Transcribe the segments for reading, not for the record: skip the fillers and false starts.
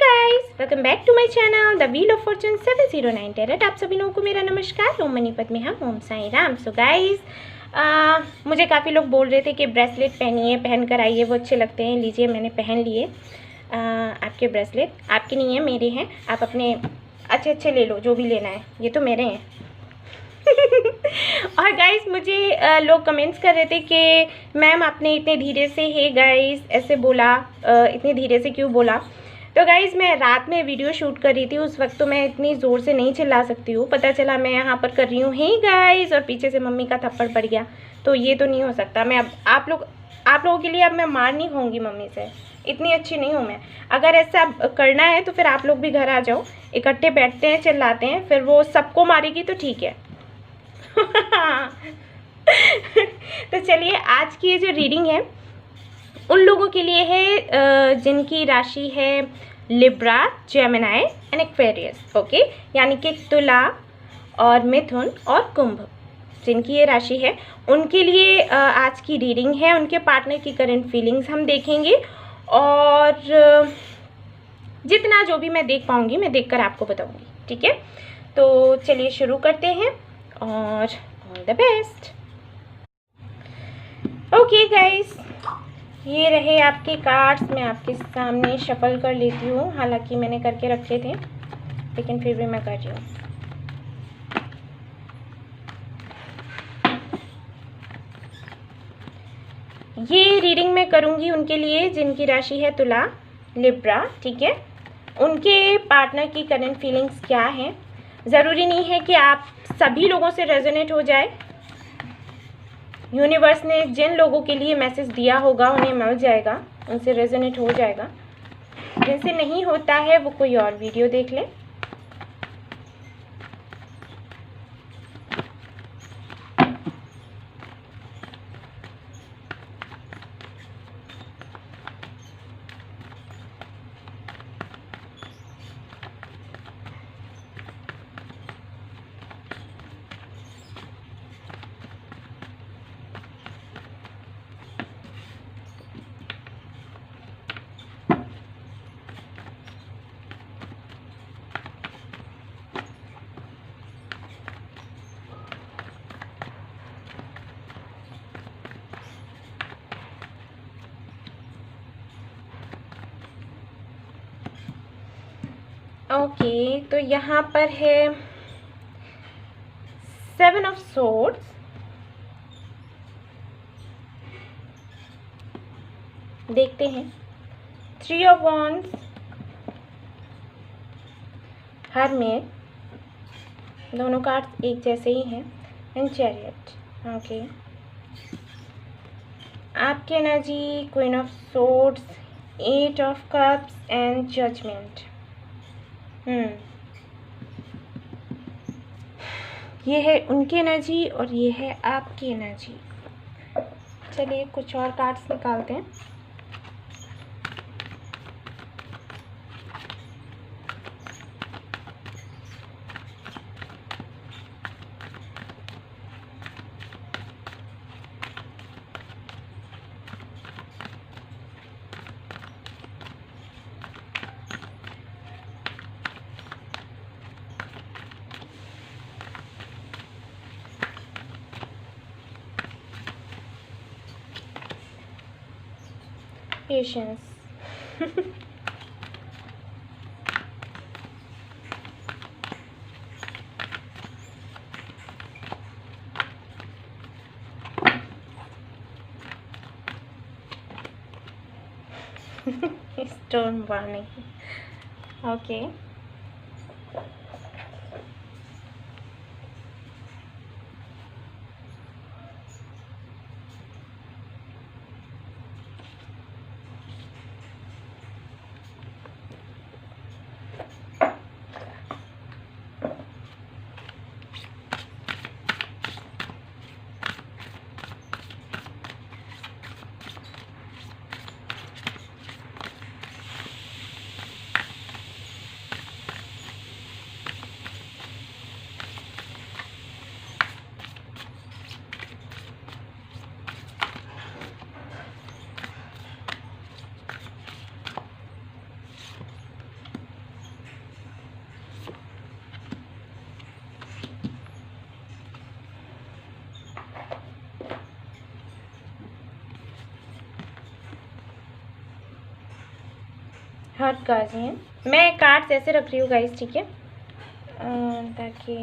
Guys, welcome back to my channel the wheel of fortune 709 tarot. आप सभी लोगों को मेरा नमस्कार। ओम मनीपत में हम ओम साई राम। सो गाइस, मुझे काफ़ी लोग बोल रहे थे कि ब्रेसलेट पहनिए, पहन कर आइए, वो अच्छे लगते हैं। लीजिए, मैंने पहन लिए आपके ब्रेसलेट। आपके नहीं है, मेरे हैं। आप अपने अच्छे अच्छे ले लो, जो भी लेना है। ये तो मेरे हैं। और गाइस, मुझे लोग कमेंट्स कर रहे थे कि मैम आपने इतने धीरे से हे गाइस ऐसे बोला, इतने धीरे से क्यों बोला। तो गाइस, मैं रात में वीडियो शूट कर रही थी, उस वक्त तो मैं इतनी ज़ोर से नहीं चिल्ला सकती हूँ। पता चला मैं यहाँ पर कर रही हूँ हे गाइस और पीछे से मम्मी का थप्पड़ पड़ गया, तो ये तो नहीं हो सकता। मैं अब आप लोगों के लिए अब मैं मार नहीं खाऊंगी मम्मी से, इतनी अच्छी नहीं हूँ मैं। अगर ऐसा करना है तो फिर आप लोग भी घर आ जाओ, इकट्ठे बैठते हैं, चिल्लाते हैं, फिर वो सबको मारेगी तो ठीक है। तो चलिए, आज की ये जो रीडिंग है उन लोगों के लिए है जिनकी राशि है Libra, Gemini and Aquarius. Okay, यानी कि तुला और मिथुन और कुंभ, जिनकी ये राशि है उनके लिए आज की रीडिंग है। उनके पार्टनर की करंट फीलिंग्स हम देखेंगे और जितना जो भी मैं देख पाऊंगी मैं देखकर आपको बताऊंगी, ठीक है। तो चलिए शुरू करते हैं और all the best. Okay guys, ये रहे आपके कार्ड्स। मैं आपके सामने शफल कर लेती हूँ। हालांकि मैंने करके रखे थे, लेकिन फिर भी मैं कर रही हूँ। ये रीडिंग मैं करूँगी उनके लिए जिनकी राशि है तुला, लिब्रा, ठीक है। उनके पार्टनर की करंट फीलिंग्स क्या हैं। ज़रूरी नहीं है कि आप सभी लोगों से रेजोनेट हो जाए। यूनिवर्स ने जिन लोगों के लिए मैसेज दिया होगा उन्हें मिल जाएगा, उनसे रेजोनेट हो जाएगा। जिनसे नहीं होता है वो कोई और वीडियो देख ले। ओके, तो यहाँ पर है 7 ऑफ सोर्ड्स, देखते हैं 3 ऑफ वॉन्ड्स, हर्मिट, दोनों कार्ड्स एक जैसे ही हैं, एंड चैरियट। ओके, आपकी energy queen of swords, 8 of cups and judgement. ये है उनकी एनर्जी और ये है आपकी एनर्जी। चलिए कुछ और कार्ड्स निकालते हैं। Patience. Stone warning. Okay, hurt guardian. मैं कार्ड्स ऐसे रख रही हूँ गाइस, ठीक है, ताकि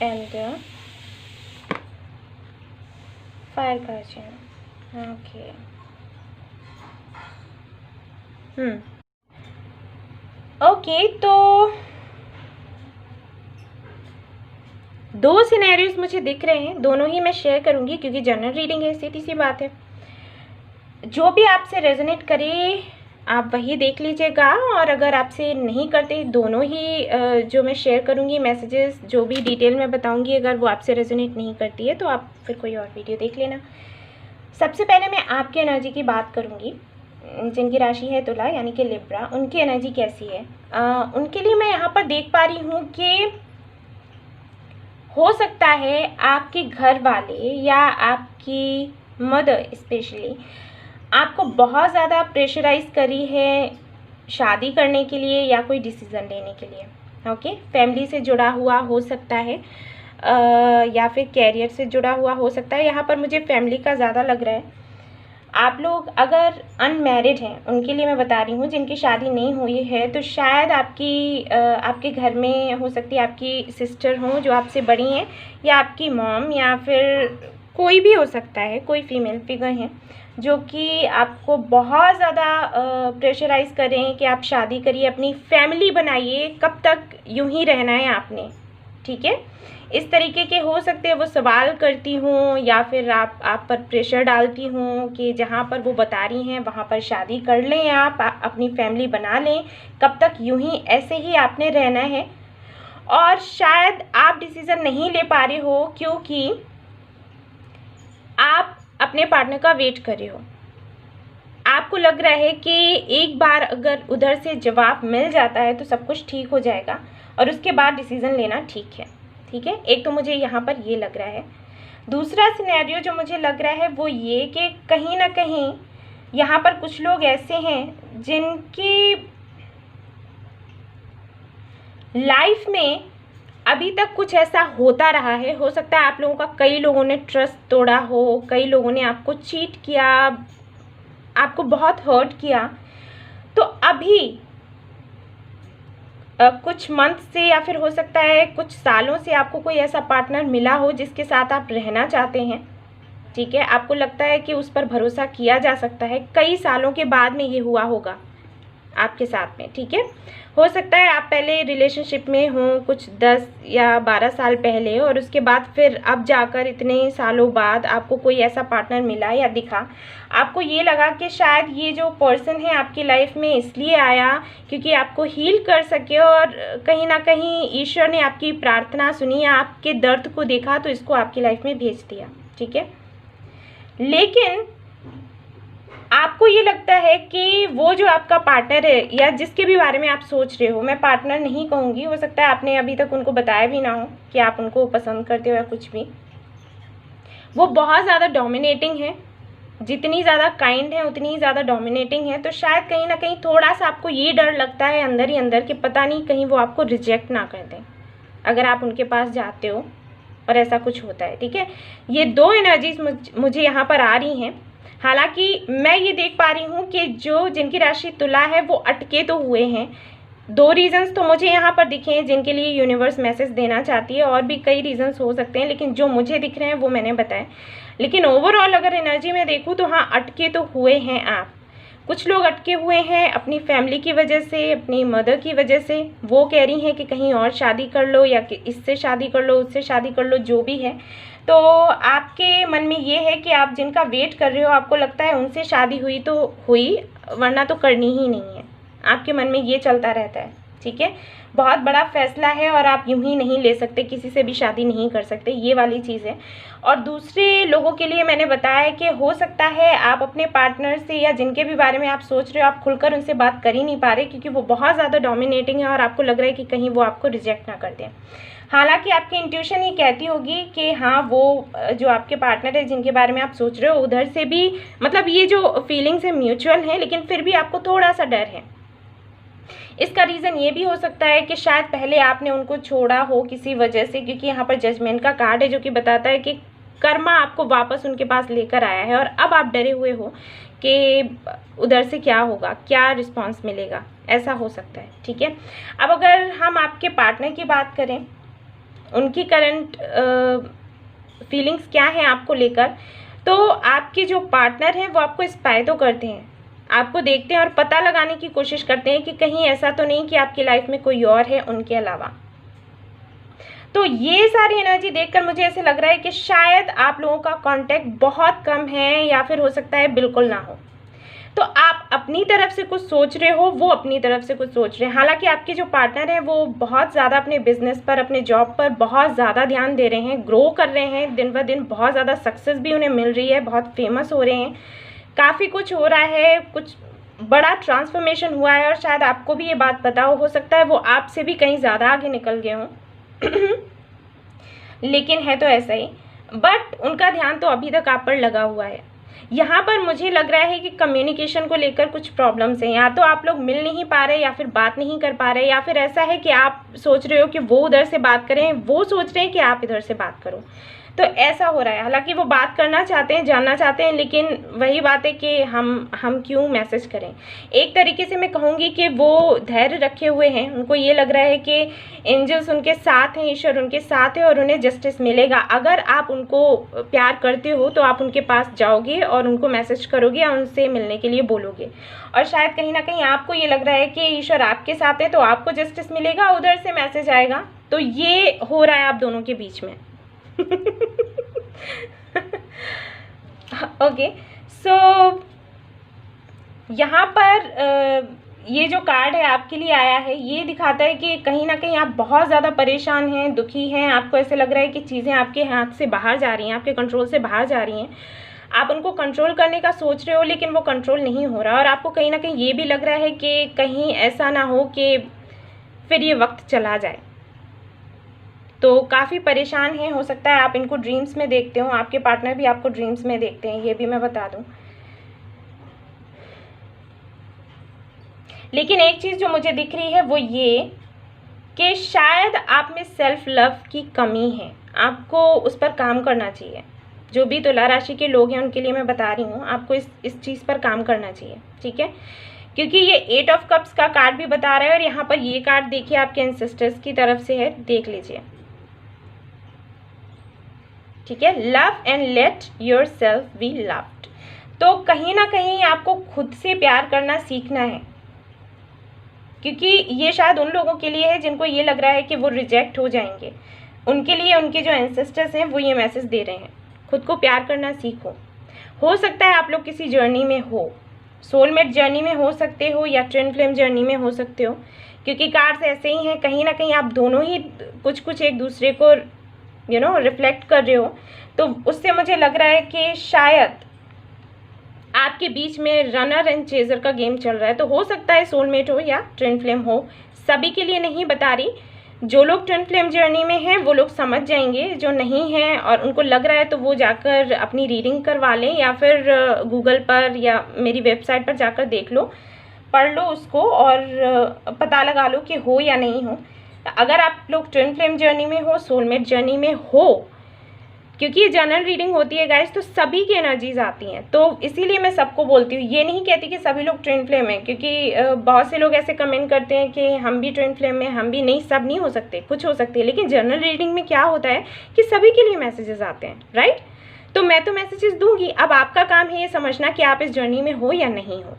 elder, fire guardian, okay. Okay, तो दो सिनेरियोज मुझे दिख रहे हैं, दोनों ही मैं शेयर करूंगी क्योंकि जनरल रीडिंग है, सीधी सी बात है। जो भी आपसे रेजोनेट करे आप वही देख लीजिएगा, और अगर आपसे नहीं करते, दोनों ही जो मैं शेयर करूंगी मैसेजेस, जो भी डिटेल में बताऊंगी, अगर वो आपसे रेजोनेट नहीं करती है तो आप फिर कोई और वीडियो देख लेना। सबसे पहले मैं आपकी एनर्जी की बात करूंगी, जिनकी राशि है तुला यानी कि लिब्रा, उनकी एनर्जी कैसी है। उनके लिए मैं यहाँ पर देख पा रही हूँ कि हो सकता है आपके घर वाले या आपकी मदर स्पेशली आपको बहुत ज़्यादा प्रेशराइज करी है शादी करने के लिए या कोई डिसीज़न लेने के लिए। ओके, फैमिली से जुड़ा हुआ हो सकता है या फिर कैरियर से जुड़ा हुआ हो सकता है। यहाँ पर मुझे फैमिली का ज़्यादा लग रहा है। आप लोग अगर अनमैरिड हैं, उनके लिए मैं बता रही हूँ, जिनकी शादी नहीं हुई है, तो शायद आपके घर में हो सकती है आपकी सिस्टर हो जो आपसे बड़ी हैं, या आपकी मॉम, या फिर कोई भी हो सकता है, कोई फीमेल फिगर हैं जो कि आपको बहुत ज़्यादा प्रेशराइज़ करें कि आप शादी करिए, अपनी फैमिली बनाइए, कब तक यूं ही रहना है आपने, ठीक है। इस तरीके के हो सकते हैं वो सवाल करती हूँ, या फिर आप पर प्रेशर डालती हूँ कि जहाँ पर वो बता रही हैं वहाँ पर शादी कर लें, आप अपनी फैमिली बना लें, कब तक यूं ही ऐसे ही आपने रहना है। और शायद आप डिसीज़न नहीं ले पा रहे हो क्योंकि आप अपने पार्टनर का वेट कर रहे हो। आपको लग रहा है कि एक बार अगर उधर से जवाब मिल जाता है तो सब कुछ ठीक हो जाएगा और उसके बाद डिसीज़न लेना ठीक है, ठीक है। एक तो मुझे यहाँ पर ये लग रहा है। दूसरा सिनेरियो जो मुझे लग रहा है वो ये कि कहीं ना कहीं यहाँ पर कुछ लोग ऐसे हैं जिनकी लाइफ में अभी तक कुछ ऐसा होता रहा है। हो सकता है आप लोगों का कई लोगों ने ट्रस्ट तोड़ा हो, कई लोगों ने आपको चीट किया, आपको बहुत हर्ट किया। तो अभी कुछ मंथ से या फिर हो सकता है कुछ सालों से आपको कोई ऐसा पार्टनर मिला हो जिसके साथ आप रहना चाहते हैं, ठीक है। आपको लगता है कि उस पर भरोसा किया जा सकता है। कई सालों के बाद में ये हुआ होगा आपके साथ में, ठीक है। हो सकता है आप पहले रिलेशनशिप में हो कुछ 10 या 12 साल पहले, और उसके बाद फिर अब जाकर इतने सालों बाद आपको कोई ऐसा पार्टनर मिला या दिखा, आपको ये लगा कि शायद ये जो पर्सन है आपकी लाइफ में इसलिए आया क्योंकि आपको हील कर सके, और कहीं ना कहीं ईश्वर ने आपकी प्रार्थना सुनी, आपके दर्द को देखा तो इसको आपकी लाइफ में भेज दिया, ठीक है। लेकिन आपको ये लगता है कि वो जो आपका पार्टनर है या जिसके भी बारे में आप सोच रहे हो, मैं पार्टनर नहीं कहूँगी, हो सकता है आपने अभी तक उनको बताया भी ना हो कि आप उनको पसंद करते हो या कुछ भी, वो बहुत ज़्यादा डोमिनेटिंग है। जितनी ज़्यादा काइंड है उतनी ही ज़्यादा डोमिनेटिंग है। तो शायद कहीं ना कहीं थोड़ा सा आपको ये डर लगता है अंदर ही अंदर कि पता नहीं कहीं वो आपको रिजेक्ट ना कर दें अगर आप उनके पास जाते हो और ऐसा कुछ होता है, ठीक है। ये दो एनर्जीज मुझे यहाँ पर आ रही हैं। हालांकि मैं ये देख पा रही हूँ कि जिनकी राशि तुला है वो अटके तो हुए हैं। 2 रीजंस तो मुझे यहाँ पर दिखे हैं जिनके लिए यूनिवर्स मैसेज देना चाहती है, और भी कई रीजंस हो सकते हैं, लेकिन जो मुझे दिख रहे हैं वो मैंने बताए। लेकिन ओवरऑल अगर एनर्जी में देखूँ तो हाँ, अटके तो हुए हैं आप। कुछ लोग अटके हुए हैं अपनी फैमिली की वजह से, अपनी मदर की वजह से। वो कह रही हैं कि कहीं और शादी कर लो, या कि इससे शादी कर लो, उससे शादी कर लो, जो भी है। तो आपके मन में ये है कि आप जिनका वेट कर रहे हो, आपको लगता है उनसे शादी हुई तो हुई, वरना तो करनी ही नहीं है। आपके मन में ये चलता रहता है, ठीक है। बहुत बड़ा फैसला है और आप यूं ही नहीं ले सकते, किसी से भी शादी नहीं कर सकते, ये वाली चीज़ है। और दूसरे लोगों के लिए मैंने बताया कि हो सकता है आप अपने पार्टनर से या जिनके भी बारे में आप सोच रहे हो, आप खुलकर उनसे बात कर ही नहीं पा रहे क्योंकि वो बहुत ज़्यादा डोमिनेटिंग है और आपको लग रहा है कि कहीं वो आपको रिजेक्ट ना कर दें। हालांकि आपकी इंट्यूशन ये कहती होगी कि हाँ, वो जो आपके पार्टनर है जिनके बारे में आप सोच रहे हो, उधर से भी मतलब ये जो फीलिंग्स है म्यूचुअल हैं, लेकिन फिर भी आपको थोड़ा सा डर है। इसका रीज़न ये भी हो सकता है कि शायद पहले आपने उनको छोड़ा हो किसी वजह से, क्योंकि यहाँ पर जजमेंट का कार्ड है जो कि बताता है कि कर्मा आपको वापस उनके पास लेकर आया है और अब आप डरे हुए हो कि उधर से क्या होगा, क्या रिस्पॉन्स मिलेगा, ऐसा हो सकता है। ठीक है, अब अगर हम आपके पार्टनर की बात करें, उनकी करंट फीलिंग्स क्या हैं आपको लेकर, तो आपके जो पार्टनर हैं वो आपको स्पाई तो करते हैं, आपको देखते हैं और पता लगाने की कोशिश करते हैं कि कहीं ऐसा तो नहीं कि आपकी लाइफ में कोई और है उनके अलावा। तो ये सारी एनर्जी देखकर मुझे ऐसे लग रहा है कि शायद आप लोगों का कांटेक्ट बहुत कम है या फिर हो सकता है बिल्कुल ना हो। तो आप अपनी तरफ से कुछ सोच रहे हो, वो अपनी तरफ से कुछ सोच रहे हैं। हालांकि आपके जो पार्टनर हैं वो बहुत ज़्यादा अपने बिजनेस पर, अपने जॉब पर बहुत ज़्यादा ध्यान दे रहे हैं, ग्रो कर रहे हैं, दिन ब दिन बहुत ज़्यादा सक्सेस भी उन्हें मिल रही है, बहुत फेमस हो रहे हैं, काफ़ी कुछ हो रहा है, कुछ बड़ा ट्रांसफॉर्मेशन हुआ है और शायद आपको भी ये बात पता हो सकता है वो आपसे भी कहीं ज़्यादा आगे निकल गए हों लेकिन है तो ऐसा ही, बट उनका ध्यान तो अभी तक आप पर लगा हुआ है। यहाँ पर मुझे लग रहा है कि कम्युनिकेशन को लेकर कुछ प्रॉब्लम्स हैं, या तो आप लोग मिल नहीं पा रहे या फिर बात नहीं कर पा रहे, या फिर ऐसा है कि आप सोच रहे हो कि वो उधर से बात करें, वो सोच रहे हैं कि आप इधर से बात करो, तो ऐसा हो रहा है। हालांकि वो बात करना चाहते हैं, जानना चाहते हैं, लेकिन वही बात है कि हम क्यों मैसेज करें। एक तरीके से मैं कहूँगी कि वो धैर्य रखे हुए हैं, उनको ये लग रहा है कि एंजल्स उनके साथ हैं, ईश्वर उनके साथ है और उन्हें जस्टिस मिलेगा। अगर आप उनको प्यार करते हो तो आप उनके पास जाओगे और उनको मैसेज करोगे या उनसे मिलने के लिए बोलोगे, और शायद कहीं ना कहीं आपको ये लग रहा है कि ईश्वर आपके साथ है तो आपको जस्टिस मिलेगा, उधर से मैसेज आएगा। तो ये हो रहा है आप दोनों के बीच में ओके, सो यहाँ पर ये जो कार्ड है आपके लिए आया है, ये दिखाता है कि कहीं ना कहीं आप बहुत ज़्यादा परेशान हैं, दुखी हैं, आपको ऐसे लग रहा है कि चीज़ें आपके हाथ से बाहर जा रही हैं, आपके कंट्रोल से बाहर जा रही हैं, आप उनको कंट्रोल करने का सोच रहे हो लेकिन वो कंट्रोल नहीं हो रहा, और आपको कहीं ना कहीं ये भी लग रहा है कि कहीं ऐसा ना हो कि फिर ये वक्त चला जाए। तो काफ़ी परेशान हैं, हो सकता है आप इनको ड्रीम्स में देखते हो, आपके पार्टनर भी आपको ड्रीम्स में देखते हैं, ये भी मैं बता दूं। लेकिन एक चीज़ जो मुझे दिख रही है वो ये कि शायद आप में सेल्फ लव की कमी है, आपको उस पर काम करना चाहिए। जो भी तुला राशि के लोग हैं उनके लिए मैं बता रही हूँ, आपको इस चीज़ पर काम करना चाहिए। ठीक है, क्योंकि ये 8 ऑफ कप्स का कार्ड भी बता रहा है, और यहाँ पर ये कार्ड देखिए आपके एंसेस्टर्स की तरफ से है, देख लीजिए। ठीक है, love and let your self be loved. तो कहीं ना कहीं आपको खुद से प्यार करना सीखना है, क्योंकि ये शायद उन लोगों के लिए है जिनको ये लग रहा है कि वो रिजेक्ट हो जाएंगे, उनके लिए उनके जो एंसेस्टर्स हैं वो ये मैसेज दे रहे हैं, खुद को प्यार करना सीखो। हो सकता है आप लोग किसी जर्नी में हो, सोलमेट जर्नी में हो सकते हो या ट्विन फ्लेम जर्नी में हो सकते हो, क्योंकि कार्ड्स ऐसे ही हैं, कहीं ना कहीं आप दोनों ही कुछ एक दूसरे को रिफ्लेक्ट कर रहे हो। तो उससे मुझे लग रहा है कि शायद आपके बीच में रनर एंड चेजर का गेम चल रहा है। तो हो सकता है सोलमेट हो या ट्विन फ्लेम हो, सभी के लिए नहीं बता रही। जो लोग ट्विन फ्लेम जर्नी में हैं वो लोग समझ जाएंगे, जो नहीं हैं और उनको लग रहा है तो वो जाकर अपनी रीडिंग करवा लें, या फिर गूगल पर या मेरी वेबसाइट पर जाकर देख लो, पढ़ लो उसको और पता लगा लो कि हो या नहीं हो। अगर आप लोग ट्विन फ्लेम जर्नी में हो, सोलमेट जर्नी में हो, क्योंकि ये जनरल रीडिंग होती है गाइस, तो सभी की एनर्जीज आती हैं, तो इसीलिए मैं सबको बोलती हूँ। ये नहीं कहती कि सभी लोग ट्विन फ्लेम हैं, क्योंकि बहुत से लोग ऐसे कमेंट करते हैं कि हम भी ट्विन फ्लेम में, हम भी नहीं, सब नहीं हो सकते, कुछ हो सकती है। लेकिन जनरल रीडिंग में क्या होता है कि सभी के लिए मैसेजेस आते हैं, राइट। तो मैं तो मैसेजेस दूंगी, अब आपका काम है ये समझना कि आप इस जर्नी में हो या नहीं हो।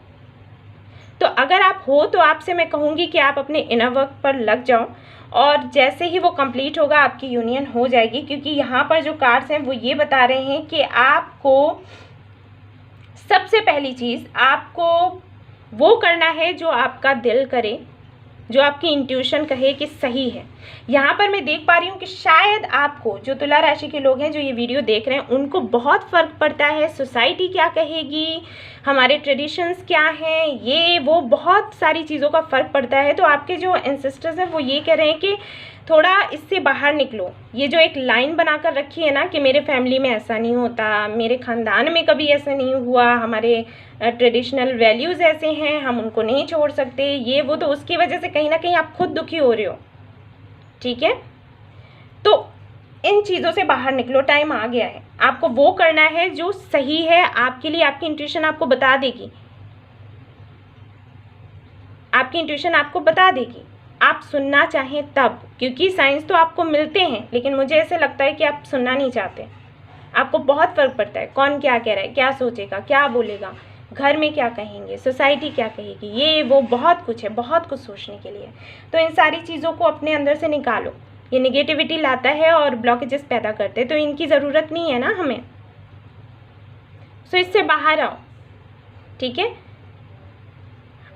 तो अगर आप हो तो आपसे मैं कहूँगी कि आप अपने इनर वर्क पर लग जाओ, और जैसे ही वो कंप्लीट होगा आपकी यूनियन हो जाएगी। क्योंकि यहाँ पर जो कार्ड्स हैं वो ये बता रहे हैं कि आपको सबसे पहली चीज़ आपको वो करना है जो आपका दिल करे, जो आपकी इंट्यूशन कहे कि सही है। यहाँ पर मैं देख पा रही हूँ कि शायद आपको, जो तुला राशि के लोग हैं जो ये वीडियो देख रहे हैं, उनको बहुत फ़र्क पड़ता है सोसाइटी क्या कहेगी, हमारे ट्रेडिशंस क्या हैं, ये वो बहुत सारी चीज़ों का फ़र्क पड़ता है। तो आपके जो एंसेस्टर्स हैं वो ये कह रहे हैं कि थोड़ा इससे बाहर निकलो। ये जो एक लाइन बनाकर रखी है ना कि मेरे फैमिली में ऐसा नहीं होता, मेरे ख़ानदान में कभी ऐसा नहीं हुआ, हमारे ट्रेडिशनल वैल्यूज़ ऐसे हैं, हम उनको नहीं छोड़ सकते, ये वो, तो उसकी वजह से कहीं ना कहीं आप खुद दुखी हो रहे हो, ठीक है। तो इन चीज़ों से बाहर निकलो, टाइम आ गया है, आपको वो करना है जो सही है आपके लिए। आपकी इंट्यूशन आपको बता देगी, आपकी इंट्यूशन आपको बता देगी, आप सुनना चाहें तब, क्योंकि साइंस तो आपको मिलते हैं, लेकिन मुझे ऐसे लगता है कि आप सुनना नहीं चाहते। आपको बहुत फ़र्क पड़ता है कौन क्या कह रहा है, क्या सोचेगा, क्या बोलेगा, घर में क्या कहेंगे, सोसाइटी क्या कहेगी, ये वो बहुत कुछ है, बहुत कुछ सोचने के लिए। तो इन सारी चीज़ों को अपने अंदर से निकालो, ये निगेटिविटी लाता है और ब्लॉकेजेस पैदा करते हैं, तो इनकी ज़रूरत नहीं है ना हमें। सो इससे बाहर आओ, ठीक है।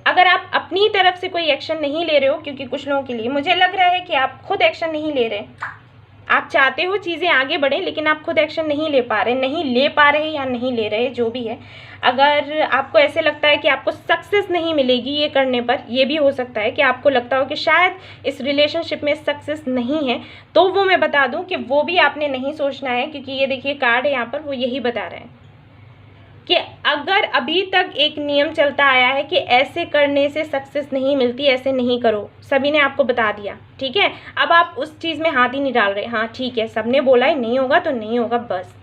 अगर आप अपनी तरफ से कोई एक्शन नहीं ले रहे हो, क्योंकि कुछ लोगों के लिए मुझे लग रहा है कि आप खुद एक्शन नहीं ले रहे, आप चाहते हो चीज़ें आगे बढ़ें लेकिन आप खुद एक्शन नहीं ले पा रहे या नहीं ले रहे, जो भी है। अगर आपको ऐसे लगता है कि आपको सक्सेस नहीं मिलेगी ये करने पर, ये भी हो सकता है कि आपको लगता हो कि शायद इस रिलेशनशिप में सक्सेस नहीं है, तो वो मैं बता दूं कि वो भी आपने नहीं सोचना है, क्योंकि ये देखिए कार्ड है यहाँ पर, वो यही बता रहे हैं कि अगर अभी तक एक नियम चलता आया है कि ऐसे करने से सक्सेस नहीं मिलती, ऐसे नहीं करो, सभी ने आपको बता दिया, ठीक है, अब आप उस चीज़ में हाथ ही नहीं डाल रहे, हाँ ठीक है सबने बोला है नहीं होगा तो नहीं होगा बस।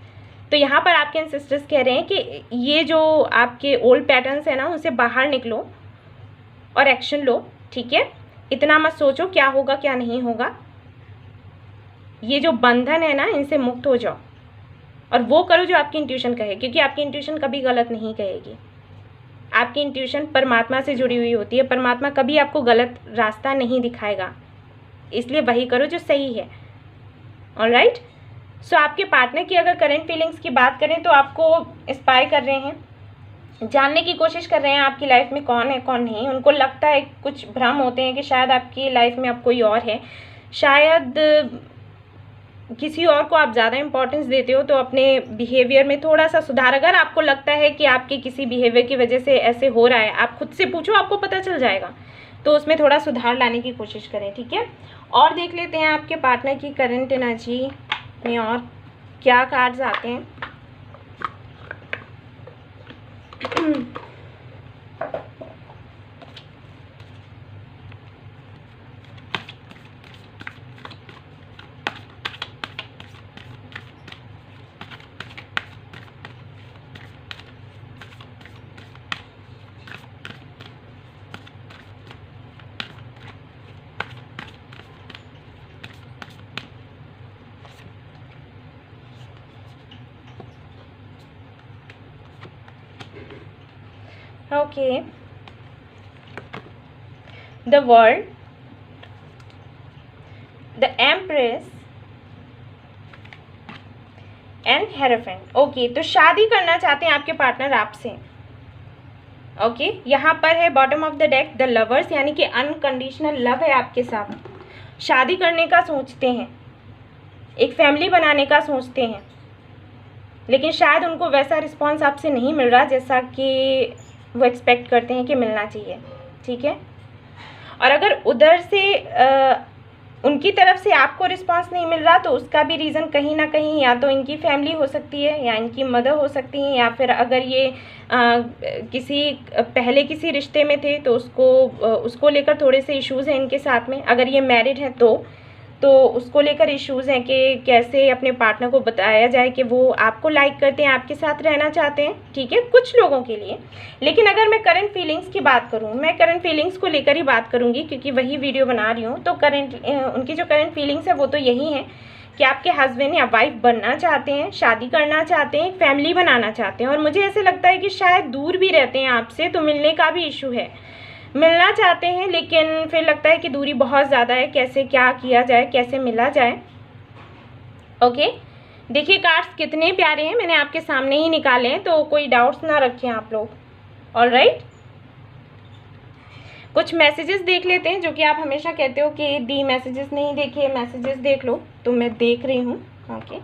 तो यहाँ पर आपके एंसेस्टर्स कह रहे हैं कि ये जो आपके ओल्ड पैटर्न्स है ना, उनसे बाहर निकलो और एक्शन लो, ठीक है। इतना मत सोचो क्या होगा क्या नहीं होगा, ये जो बंधन है ना इनसे मुक्त हो जाओ और वो करो जो आपकी इंट्यूशन कहे, क्योंकि आपकी इंट्यूशन कभी गलत नहीं कहेगी। आपकी इंट्यूशन परमात्मा से जुड़ी हुई होती है, परमात्मा कभी आपको गलत रास्ता नहीं दिखाएगा, इसलिए वही करो जो सही है। ऑलराइट। सो आपके पार्टनर की अगर करंट फीलिंग्स की बात करें तो आपको स्पाई कर रहे हैं, जानने की कोशिश कर रहे हैं आपकी लाइफ में कौन है कौन नहीं। उनको लगता है, कुछ भ्रम होते हैं कि शायद आपकी लाइफ में अब कोई और है, शायद किसी और को आप ज़्यादा इंपॉर्टेंस देते हो, तो अपने बिहेवियर में थोड़ा सा सुधार। अगर आपको लगता है कि आपके किसी बिहेवियर की वजह से ऐसे हो रहा है, आप खुद से पूछो, आपको पता चल जाएगा, तो उसमें थोड़ा सुधार लाने की कोशिश करें, ठीक है। और देख लेते हैं आपके पार्टनर की करंट एनर्जी में और क्या कार्ड्स आते हैं। Okay, the world, the empress and hierophant. Okay, तो शादी करना चाहते हैं आपके पार्टनर आपसे। ओके, यहाँ पर है bottom of the deck the lovers, यानी कि अनकंडीशनल लव है आपके साथ, शादी करने का सोचते हैं, एक फैमिली बनाने का सोचते हैं, लेकिन शायद उनको वैसा रिस्पॉन्स आपसे नहीं मिल रहा जैसा कि वो एक्सपेक्ट करते हैं कि मिलना चाहिए, ठीक है। और अगर उधर से उनकी तरफ से आपको रिस्पांस नहीं मिल रहा, तो उसका भी रीज़न कहीं ना कहीं या तो इनकी फैमिली हो सकती है या इनकी मदर हो सकती है, या फिर अगर ये पहले किसी रिश्ते में थे तो उसको लेकर थोड़े से इश्यूज़ हैं इनके साथ में। अगर ये मैरिड हैं तो उसको लेकर इश्यूज़ हैं कि कैसे अपने पार्टनर को बताया जाए कि वो आपको लाइक करते हैं, आपके साथ रहना चाहते हैं, ठीक है, कुछ लोगों के लिए। लेकिन अगर मैं करंट फीलिंग्स की बात करूं, मैं करंट फीलिंग्स को लेकर ही बात करूंगी क्योंकि वही वीडियो बना रही हूं। तो उनकी जो करंट फीलिंग्स है वो तो यही है कि आपके हस्बैंड या वाइफ बनना चाहते हैं, शादी करना चाहते हैं, फैमिली बनाना चाहते हैं, और मुझे ऐसे लगता है कि शायद दूर भी रहते हैं आपसे, तो मिलने का भी इशू है। मिलना चाहते हैं लेकिन फिर लगता है कि दूरी बहुत ज़्यादा है, कैसे क्या किया जाए, कैसे मिला जाए। ओके, देखिए कार्ड्स कितने प्यारे हैं, मैंने आपके सामने ही निकाले हैं, तो कोई डाउट्स ना रखें आप लोग। ऑलराइट, कुछ मैसेजेस देख लेते हैं, जो कि आप हमेशा कहते हो कि दी मैसेजेस नहीं देखे, मैसेजेस देख लो, तो मैं देख रही हूँ। ओके,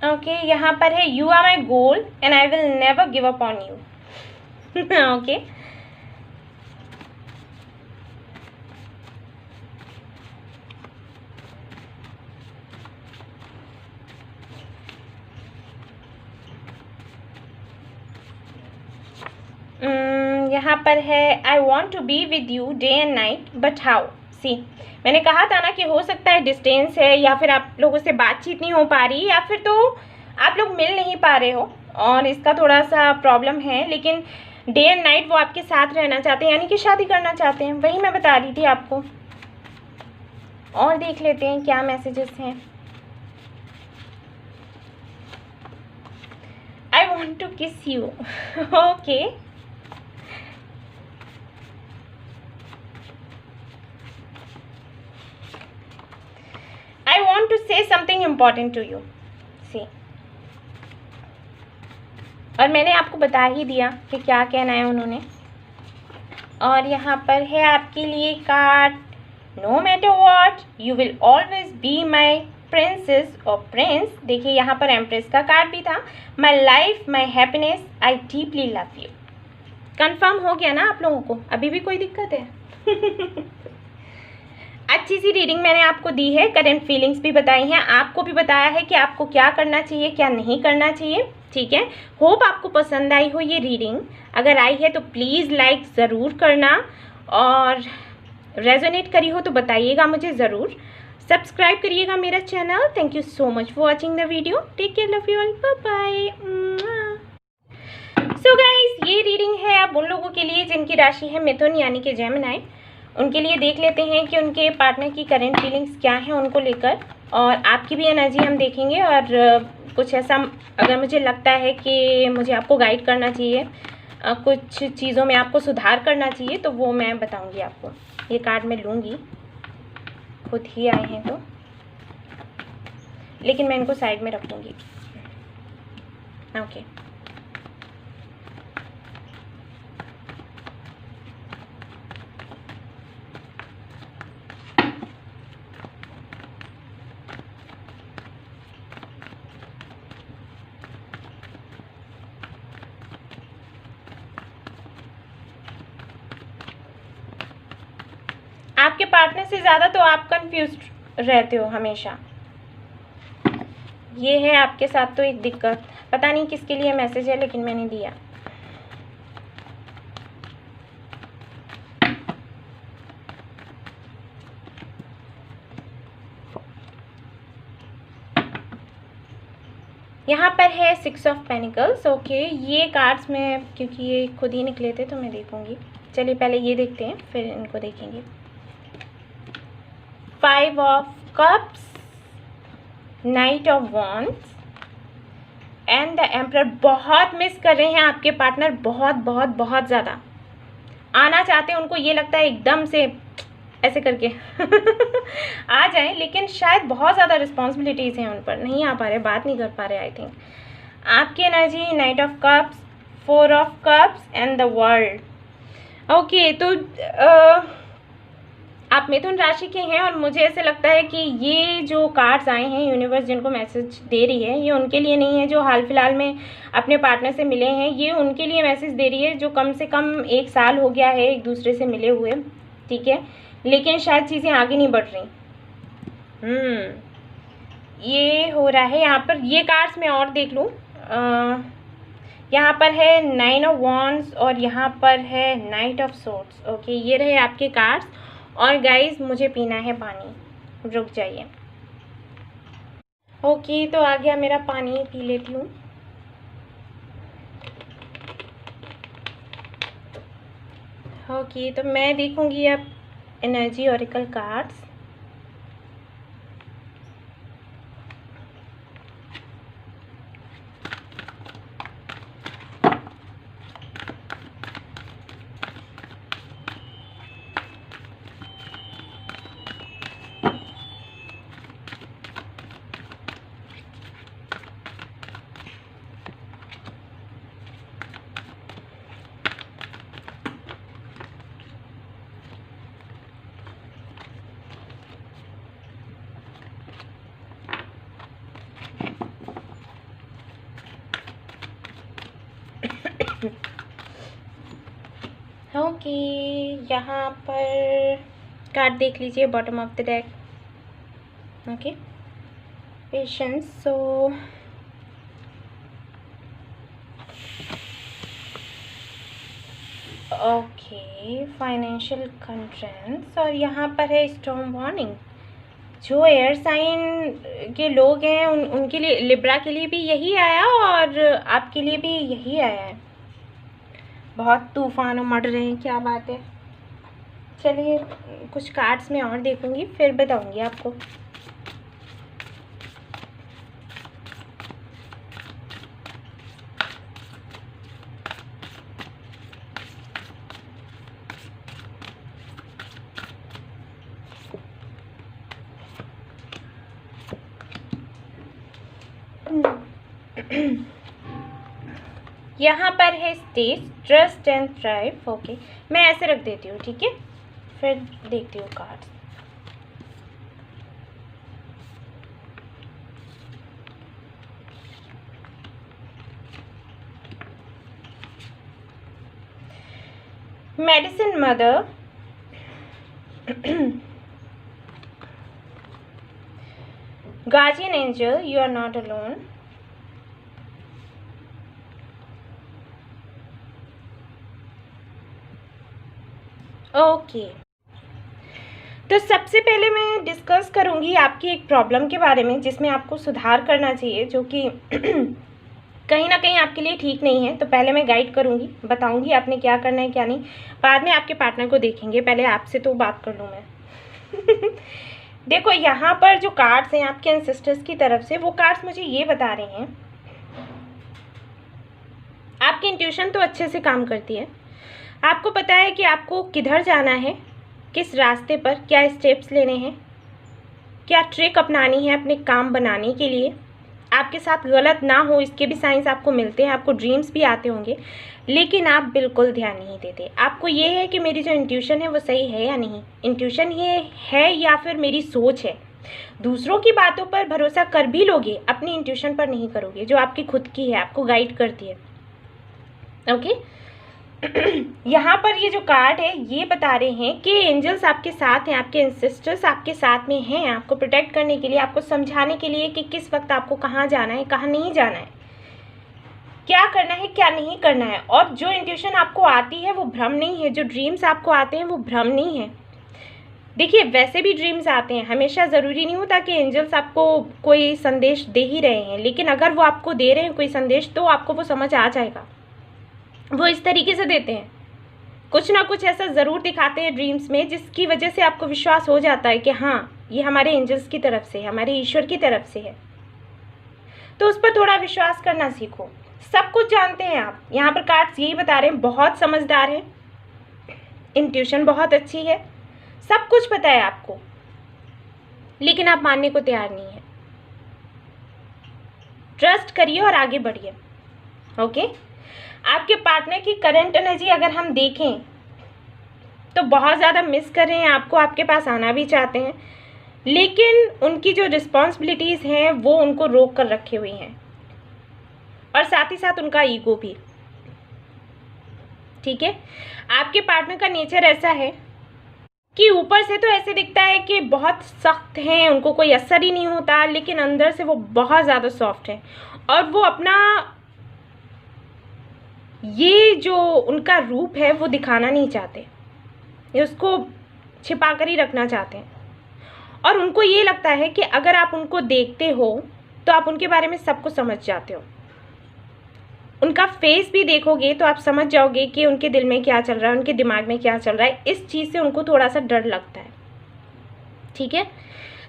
ओके, यहाँ पर है you are my goal and I will never give up on you. Okay, यहाँ पर है I want to be with you day and night but how. See, मैंने कहा था ना कि हो सकता है डिस्टेंस है, या फिर आप लोगों से बातचीत नहीं हो पा रही, या फिर तो आप लोग मिल नहीं पा रहे हो और इसका थोड़ा सा प्रॉब्लम है। लेकिन डे एंड नाइट वो आपके साथ रहना चाहते हैं, यानी कि शादी करना चाहते हैं। वही मैं बता रही थी आपको। और देख लेते हैं क्या मैसेजेस हैं। आई वॉन्ट टू किस you. Okay, I want to say something important to you. See, और मैंने आपको बता ही दिया कि क्या कहना है उन्होंने। और यहाँ पर है आपके लिए card, no matter what you will always be my princess और प्रिंस। देखिए यहाँ पर एम्प्रेस का कार्ड भी था। My life my happiness I deeply love you. Confirm हो गया ना आप लोगों को? अभी भी कोई दिक्कत है? अच्छी सी रीडिंग मैंने आपको दी है, करंट फीलिंग्स भी बताई हैं, आपको भी बताया है कि आपको क्या करना चाहिए क्या नहीं करना चाहिए। ठीक है, होप आपको पसंद आई हो ये रीडिंग। अगर आई है तो प्लीज़ लाइक ज़रूर करना, और रेजोनेट करी हो तो बताइएगा मुझे ज़रूर। सब्सक्राइब करिएगा मेरा channel. Thank you so much for watching the video. Take care, love you all, bye bye. So guys, ये रीडिंग है अब उन लोगों के लिए जिनकी राशि है मिथुन यानी कि जेमिनी। उनके लिए देख लेते हैं कि उनके पार्टनर की करंट फीलिंग्स क्या हैं उनको लेकर, और आपकी भी एनर्जी हम देखेंगे। और कुछ ऐसा अगर मुझे लगता है कि मुझे आपको गाइड करना चाहिए, कुछ चीज़ों में आपको सुधार करना चाहिए, तो वो मैं बताऊंगी आपको। ये कार्ड मैं लूँगी, खुद ही आए हैं तो, लेकिन मैं इनको साइड में रखूँगी। ओके, आपके पार्टनर से ज़्यादा तो आप कंफ्यूज्ड रहते हो हमेशा। ये है आपके साथ तो एक दिक्कत, पता नहीं किसके लिए मैसेज है, लेकिन मैंने दिया। यहाँ पर है 6 ऑफ पेनिकल्स। ओके, ये कार्ड्स में क्योंकि ये खुद ही निकले थे तो मैं देखूंगी। चलिए पहले ये देखते हैं, फिर इनको देखेंगे। 5 of cups, night of wands and the emperor. बहुत मिस कर रहे हैं आपके पार्टनर, बहुत बहुत बहुत ज़्यादा आना चाहते हैं। उनको ये लगता है एकदम से ऐसे करके आ जाएं, लेकिन शायद बहुत ज़्यादा रिस्पॉन्सिबिलिटीज़ हैं उन पर, नहीं आ पा रहे, बात नहीं कर पा रहे। आई थिंक आपकी energy night of cups, 4 of cups and the world. Okay, तो आप मिथुन राशि के हैं, और मुझे ऐसे लगता है कि ये जो कार्ड्स आए हैं, यूनिवर्स जिनको मैसेज दे रही है, ये उनके लिए नहीं है जो हाल फिलहाल में अपने पार्टनर से मिले हैं। ये उनके लिए मैसेज दे रही है जो कम से कम 1 साल हो गया है एक दूसरे से मिले हुए। ठीक है, लेकिन शायद चीज़ें आगे नहीं बढ़ रही। ये हो रहा है यहाँ पर। ये कार्ड्स मैं और देख लूँ। यहाँ पर है 9 ऑफ वॉन्ड्स और यहाँ पर है नाइट ऑफ सोर्ड्स। ओके, ये रहे आपके कार्ड्स। और गाइस, मुझे पीना है पानी, रुक जाइए। ओके, तो आ गया मेरा पानी, पी लेती हूँ। ओके, तो मैं देखूँगी अब एनर्जी ऑरिकल कार्ड्स। ओके, यहाँ पर कार्ड देख लीजिए, bottom of the deck. Okay, patience. So okay, financial constraints, और यहाँ पर है स्टॉर्म वार्निंग। जो एयर साइन के लोग हैं उनके लिए, लिब्रा के लिए भी यही आया और आपके लिए भी यही आया है। बहुत तूफान उमड़ रहे हैं, क्या बात है। चलिए कुछ कार्ड्स में और देखूंगी, फिर बताऊंगी आपको। यहाँ पर है stage, trust and thrive. Okay, मैं ऐसे रख देती हूँ, ठीक है, फिर देखती हूँ cards. Medicine mother, guardian angel, you are not alone, okay. तो सबसे पहले मैं डिस्कस करूंगी आपकी एक प्रॉब्लम के बारे में जिसमें आपको सुधार करना चाहिए, जो कि कहीं ना कहीं आपके लिए ठीक नहीं है। तो पहले मैं गाइड करूंगी, बताऊंगी आपने क्या करना है क्या नहीं, बाद में आपके पार्टनर को देखेंगे। पहले आपसे तो बात कर लूँ मैं। देखो, यहाँ पर जो कार्ड्स हैं आपके एंसेस्टर्स की तरफ से, वो कार्ड्स मुझे ये बता रहे हैं, आपकी इंट्यूशन तो अच्छे से काम करती है। आपको पता है कि आपको किधर जाना है, किस रास्ते पर क्या स्टेप्स लेने हैं, क्या ट्रिक अपनानी है अपने काम बनाने के लिए। आपके साथ गलत ना हो इसके भी साइंस आपको मिलते हैं, आपको ड्रीम्स भी आते होंगे, लेकिन आप बिल्कुल ध्यान नहीं देते। आपको ये है कि मेरी जो इंट्यूशन है वो सही है या नहीं, इंट्यूशन ये है या फिर मेरी सोच है। दूसरों की बातों पर भरोसा कर भी लोगे, अपनी इंट्यूशन पर नहीं करोगे, जो आपकी खुद की है, आपको गाइड करती है। ओके, यहाँ पर ये जो कार्ड है ये बता रहे हैं कि एंजल्स आपके साथ हैं, आपके एंसेस्टर्स आपके साथ में हैं, आपको प्रोटेक्ट करने के लिए, आपको समझाने के लिए कि किस वक्त आपको कहाँ जाना है, कहाँ नहीं जाना है, क्या करना है क्या नहीं करना है। और जो इंट्यूशन आपको आती है वो भ्रम नहीं है, जो ड्रीम्स आपको आते हैं वो भ्रम नहीं है। देखिए, वैसे भी ड्रीम्स आते हैं, हमेशा ज़रूरी नहीं होता कि एंजल्स आपको कोई संदेश दे ही रहे हैं, लेकिन अगर वो आपको दे रहे हैं कोई संदेश तो आपको वो समझ आ जाएगा। वो इस तरीके से देते हैं, कुछ ना कुछ ऐसा ज़रूर दिखाते हैं ड्रीम्स में, जिसकी वजह से आपको विश्वास हो जाता है कि हाँ, ये हमारे एंजल्स की तरफ से, हमारे ईश्वर की तरफ से है। तो उस पर थोड़ा विश्वास करना सीखो। सब कुछ जानते हैं आप, यहाँ पर कार्ड्स यही बता रहे हैं, बहुत समझदार हैं, इंट्यूशन बहुत अच्छी है, सब कुछ पता है आपको, लेकिन आप मानने को तैयार नहीं है। ट्रस्ट करिए और आगे बढ़िए। ओके, आपके पार्टनर की करंट एनर्जी अगर हम देखें तो बहुत ज़्यादा मिस कर रहे हैं आपको, आपके पास आना भी चाहते हैं, लेकिन उनकी जो रिस्पॉन्सिबिलिटीज़ हैं वो उनको रोक कर रखे हुई हैं, और साथ ही साथ उनका ईगो भी। ठीक है, आपके पार्टनर का नेचर ऐसा है कि ऊपर से तो ऐसे दिखता है कि बहुत सख्त हैं, उनको कोई असर ही नहीं होता, लेकिन अंदर से वो बहुत ज़्यादा सॉफ्ट है, और वो अपना ये जो उनका रूप है वो दिखाना नहीं चाहते, ये उसको छिपा कर ही रखना चाहते हैं। और उनको ये लगता है कि अगर आप उनको देखते हो तो आप उनके बारे में सब कुछ समझ जाते हो, उनका फेस भी देखोगे तो आप समझ जाओगे कि उनके दिल में क्या चल रहा है, उनके दिमाग में क्या चल रहा है। इस चीज़ से उनको थोड़ा सा डर लगता है। ठीक है,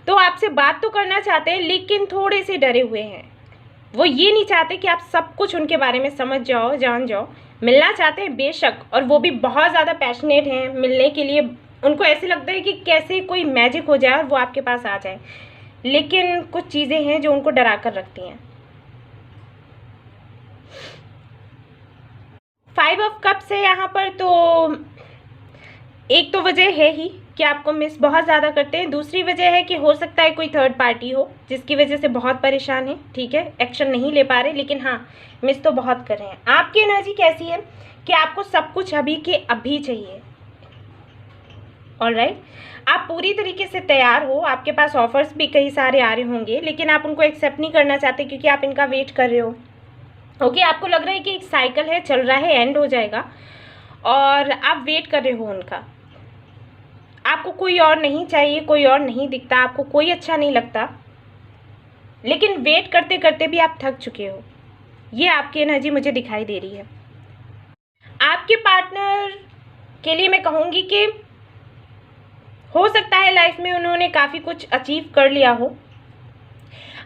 तो आपसे बात तो करना चाहते हैं लेकिन थोड़े से डरे हुए हैं। वो ये नहीं चाहते कि आप सब कुछ उनके बारे में समझ जाओ, जान जाओ। मिलना चाहते हैं बेशक, और वो भी बहुत ज़्यादा पैशनेट हैं मिलने के लिए। उनको ऐसे लगता है कि कैसे कोई मैजिक हो जाए और वो आपके पास आ जाए, लेकिन कुछ चीज़ें हैं जो उनको डरा कर रखती हैं। 5 ऑफ कप्स है यहाँ पर, तो एक तो वजह है ही कि आपको मिस बहुत ज़्यादा करते हैं। दूसरी वजह है कि हो सकता है कोई थर्ड पार्टी हो जिसकी वजह से बहुत परेशान है, ठीक है, एक्शन नहीं ले पा रहे, लेकिन हाँ मिस तो बहुत कर रहे हैं। आपकी एनर्जी कैसी है कि आपको सब कुछ अभी के अभी चाहिए। ऑलराइट, आप पूरी तरीके से तैयार हो, आपके पास ऑफर्स भी कई सारे आ रहे होंगे, लेकिन आप उनको एक्सेप्ट नहीं करना चाहते क्योंकि आप इनका वेट कर रहे हो। ओके, आपको लग रहा है कि एक साइकिल है, चल रहा है, एंड हो जाएगा, और आप वेट कर रहे हो उनका। आपको कोई और नहीं चाहिए, कोई और नहीं दिखता, आपको कोई अच्छा नहीं लगता, लेकिन वेट करते करते भी आप थक चुके हो। ये आपकी एनर्जी मुझे दिखाई दे रही है। आपके पार्टनर के लिए मैं कहूँगी कि हो सकता है लाइफ में उन्होंने काफ़ी कुछ अचीव कर लिया हो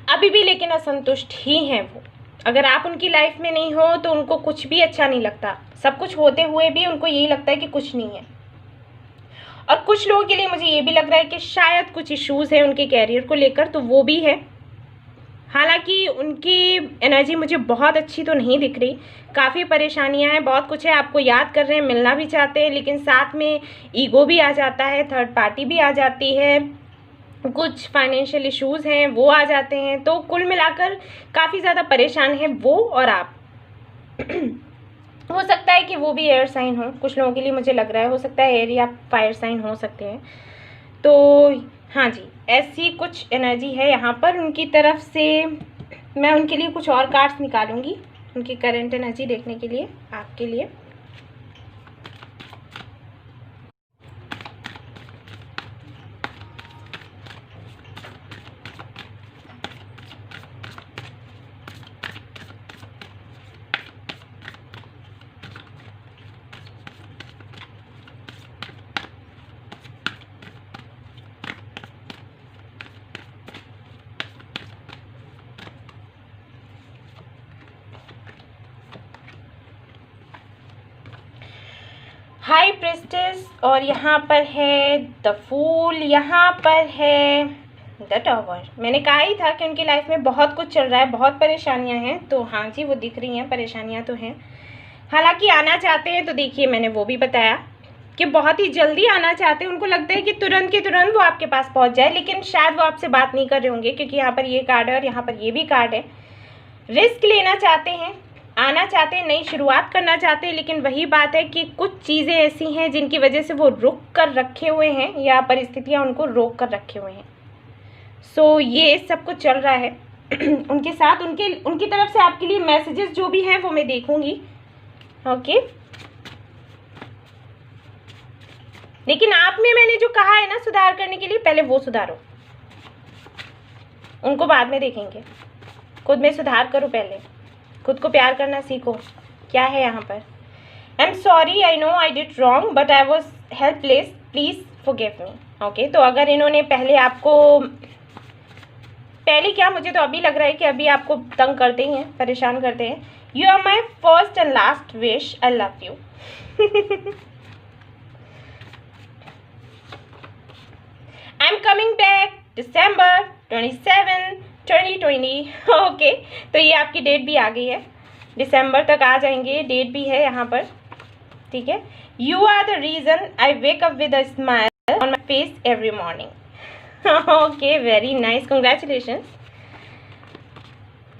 अभी भी, लेकिन असंतुष्ट ही हैं वो। अगर आप उनकी लाइफ में नहीं हो तो उनको कुछ भी अच्छा नहीं लगता, सब कुछ होते हुए भी उनको यही लगता है कि कुछ नहीं है। और कुछ लोगों के लिए मुझे ये भी लग रहा है कि शायद कुछ इश्यूज़ हैं उनके कैरियर को लेकर, तो वो भी है। हालांकि उनकी एनर्जी मुझे बहुत अच्छी तो नहीं दिख रही, काफ़ी परेशानियां हैं, बहुत कुछ है, आपको याद कर रहे हैं, मिलना भी चाहते हैं, लेकिन साथ में ईगो भी आ जाता है, थर्ड पार्टी भी आ जाती है, कुछ फाइनेंशियल इश्यूज़ हैं वो आ जाते हैं। तो कुल मिलाकर काफ़ी ज़्यादा परेशान है वो और आप। हो सकता है कि वो भी एयर साइन हो, कुछ लोगों के लिए मुझे लग रहा है, हो सकता है एयर या फायर साइन हो सकते हैं। तो हाँ जी, ऐसी कुछ एनर्जी है यहाँ पर उनकी तरफ से। मैं उनके लिए कुछ और कार्ड्स निकालूंगी उनकी करंट एनर्जी देखने के लिए आपके लिए। हाई प्रिस्टेस, और यहाँ पर है द फूल, यहाँ पर है द टॉवर। मैंने कहा ही था कि उनकी लाइफ में बहुत कुछ चल रहा है, बहुत परेशानियाँ हैं, तो हाँ जी वो दिख रही हैं, परेशानियाँ तो हैं। हालांकि आना चाहते हैं, तो देखिए मैंने वो भी बताया कि बहुत ही जल्दी आना चाहते हैं। उनको लगता है कि तुरंत के तुरंत वो आपके पास पहुँच जाए, लेकिन शायद वो आपसे बात नहीं कर रहे होंगे क्योंकि यहाँ पर ये कार्ड है और यहाँ पर ये भी कार्ड है। रिस्क लेना चाहते हैं, आना चाहते हैं, नई शुरुआत करना चाहते हैं, लेकिन वही बात है कि कुछ चीज़ें ऐसी हैं जिनकी वजह से वो रुक कर रखे हुए हैं या परिस्थितियां उनको रोक कर रखे हुए हैं। सो ये सब कुछ चल रहा है उनके साथ। उनकी तरफ से आपके लिए मैसेजेस जो भी हैं वो मैं देखूंगी। ओके, लेकिन आप में मैंने जो कहा है ना सुधार करने के लिए, पहले वो सुधारो, उनको बाद में देखेंगे। खुद में सुधार करो, पहले खुद को प्यार करना सीखो। क्या है यहाँ पर? I am sorry, I know I did wrong but I was helpless, please forgive me. Okay, तो अगर इन्होंने पहले क्या, मुझे तो अभी लग रहा है कि अभी आपको तंग करते ही हैं, परेशान करते हैं। You are my first and last wish, I love you. I am coming back December 27, 2020। Okay, तो ये आपकी डेट भी आ गई है, दिसंबर तक आ जाएंगे, डेट भी है यहाँ पर, ठीक है। You are the reason I wake up with a smile on my face every morning. Okay, very nice, congratulations.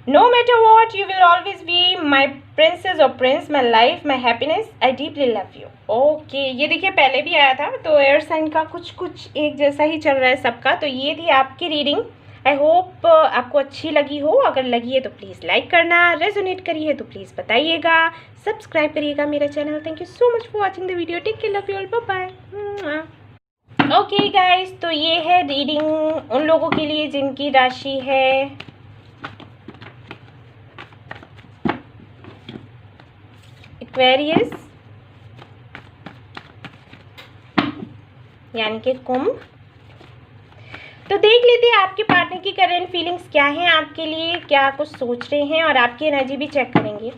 No matter what, you will always be my princess or prince, my life, my happiness. I deeply love you. Okay, ये देखिए पहले भी आया था, तो air sign का कुछ एक जैसा ही चल रहा है सबका। तो ये थी आपकी रीडिंग। आई होप आपको अच्छी लगी हो। अगर लगी है तो प्लीज़ लाइक करना, रेजोनेट करी है तो प्लीज़ बताइएगा, सब्सक्राइब करिएगा मेरा channel. Thank you so much for watching the video. Take care, love you all, bye bye. Okay guys, तो ये है रीडिंग उन लोगों के लिए जिनकी राशि है एक्वेरियस, यानी कि कुंभ। तो देख लेते हैं आपके पार्टनर की करंट फीलिंग्स क्या हैं आपके लिए, क्या कुछ सोच रहे हैं, और आपकी एनर्जी भी चेक करेंगे।